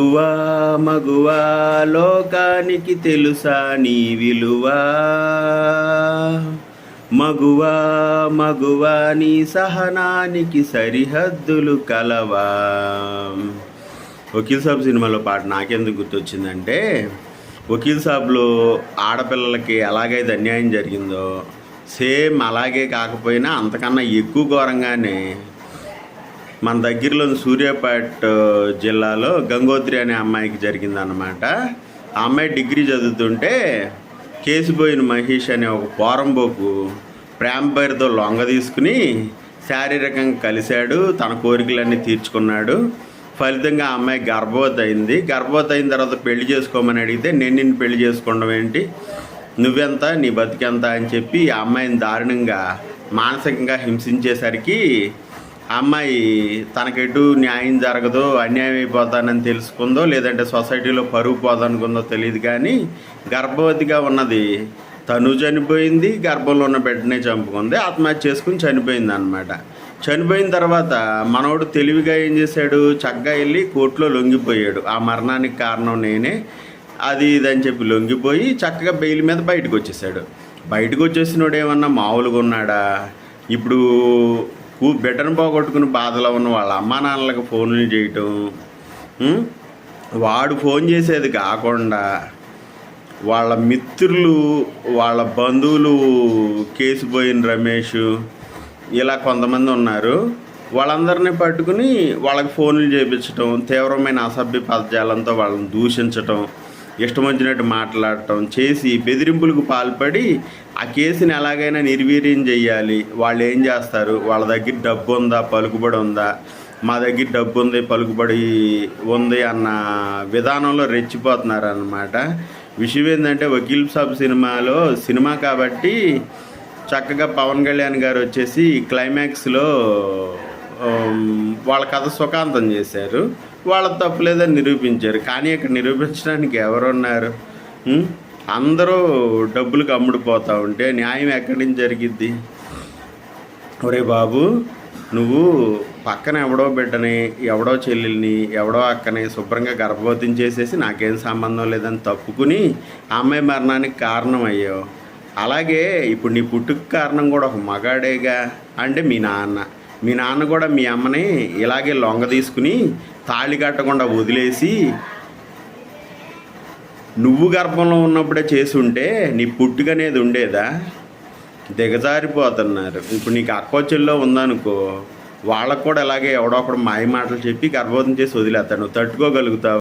మగువా మగువా లోకానికి తెలుసా నీ విలువా, మగువా మగువా నీ సహనానికి సరిహద్దులు కలవా. వకీల్ సాబ్ సినిమాలో పాట నాకెందుకు గుర్తొచ్చిందంటే, వకీల్ సాబ్లో ఆడపిల్లలకి ఎలాగైతే అన్యాయం జరిగిందో సేమ్ అలాగే కాకపోయినా అంతకన్నా ఎక్కువ ఘోరంగానే మన దగ్గరలోని సూర్యాపేట జిల్లాలో గంగోత్రి అనే అమ్మాయికి జరిగిందన్నమాట. ఆ అమ్మాయి డిగ్రీ చదువుతుంటే కేసుబోయిన మహేష్ అనే ఒక పోరంబోకు ప్రేమ పేరుతో లొంగ తీసుకుని శారీరకంగా కలిశాడు, తన కోరికలన్నీ తీర్చుకున్నాడు. ఫలితంగా ఆ అమ్మాయి గర్భవతి అయింది. గర్భవతి అయిన తర్వాత పెళ్లి చేసుకోమని అడిగితే నేను నిన్ను పెళ్లి చేసుకోవడం ఏంటి, నువ్వెంత, నీ బతికెంత అని చెప్పి ఆ అమ్మాయిని దారుణంగా మానసికంగా హింసించేసరికి ఆ అమ్మాయి తనకెటు న్యాయం జరగదో, అన్యాయం అయిపోతానని తెలుసుకుందో, లేదంటే సొసైటీలో పరుగు పోదనుకుందో తెలియదు, కానీ గర్భవతిగా ఉన్నది తను చనిపోయింది, గర్భంలో ఉన్న బిడ్డనే చంపుకుంది, ఆత్మహత్య చేసుకుని చనిపోయింది అన్నమాట. చనిపోయిన తర్వాత మనోడు తెలివిగా ఏం చేశాడు, చక్కగా వెళ్ళి కోర్టులో లొంగిపోయాడు. ఆ మరణానికి కారణం నేనే, అది ఇదని చెప్పి లొంగిపోయి చక్కగా బెయిల్ మీద బయటకు వచ్చేసాడు. బయటకు వచ్చేసినోడు ఏమన్నా మామూలుగా ఉన్నాడా? ఇప్పుడు బిడ్డను పోగొట్టుకుని బాధలో ఉన్న వాళ్ళ అమ్మా నాన్నలకు ఫోన్లు చేయటం, వాడు ఫోన్ చేసేది కాకుండా వాళ్ళ మిత్రులు, వాళ్ళ బంధువులు, కేసుపోయిన రమేష్, ఇలా కొంతమంది ఉన్నారు, వాళ్ళందరినీ పట్టుకుని వాళ్ళకి ఫోన్లు చేయించటం, తీవ్రమైన అసభ్య పదజాలంతో వాళ్ళని దూషించటం, ఇష్టం వచ్చినట్టు మాట్లాడటం చేసి బెదిరింపులకు పాల్పడి ఆ కేసుని ఎలాగైనా నిర్వీర్యం చేయాలి. వాళ్ళు ఏం చేస్తారు, వాళ్ళ దగ్గర డబ్బు ఉందా, పలుకుబడి ఉందా, మా దగ్గర డబ్బు ఉంది, పలుకుబడి ఉంది అన్న విధానంలో రెచ్చిపోతున్నారు అన్నమాట. విషయం ఏంటంటే, వకీల్ సాబ్ సినిమా కాబట్టి చక్కగా పవన్ కళ్యాణ్ గారు వచ్చేసి క్లైమాక్స్లో వాళ్ళ కథ సుఖాంతం చేశారు, వాళ్ళ తప్పులేదని నిరూపించారు. కానీ ఇక్కడ నిరూపించడానికి ఎవరున్నారు? అందరూ డబ్బులకు అమ్ముడుపోతూ ఉంటే న్యాయం ఎక్కడి నుంచి జరిగిద్ది? ఒరే బాబు, నువ్వు పక్కన ఎవడో బిడ్డని, ఎవడో చెల్లెల్ని, ఎవడో అక్కని శుభ్రంగా గర్భవతిని చేసేసి నాకేం సంబంధం లేదని తప్పుకుని ఆ అమ్మాయి మరణానికి కారణం అయ్యావు. అలాగే ఇప్పుడు నీ పుట్టుకు కారణం కూడా ఒక మగాడేగా. అంటే మీ నాన్న కూడా మీ అమ్మని ఇలాగే లొంగ తీసుకుని తాళి కట్టకుండా వదిలేసి నువ్వు గర్భంలో ఉన్నప్పుడే చేసి ఉంటే నీ పుట్టుకనేది ఉండేదా? దిగజారిపోతున్నారు. ఇప్పుడు నీకు అక్కోచెల్లో ఉందనుకో, వాళ్ళకు కూడా ఇలాగే ఎవడో ఒకడు మాయ మాటలు చెప్పి గర్భవతం చేసి వదిలేస్తాడు. నువ్వు తట్టుకోగలుగుతావు?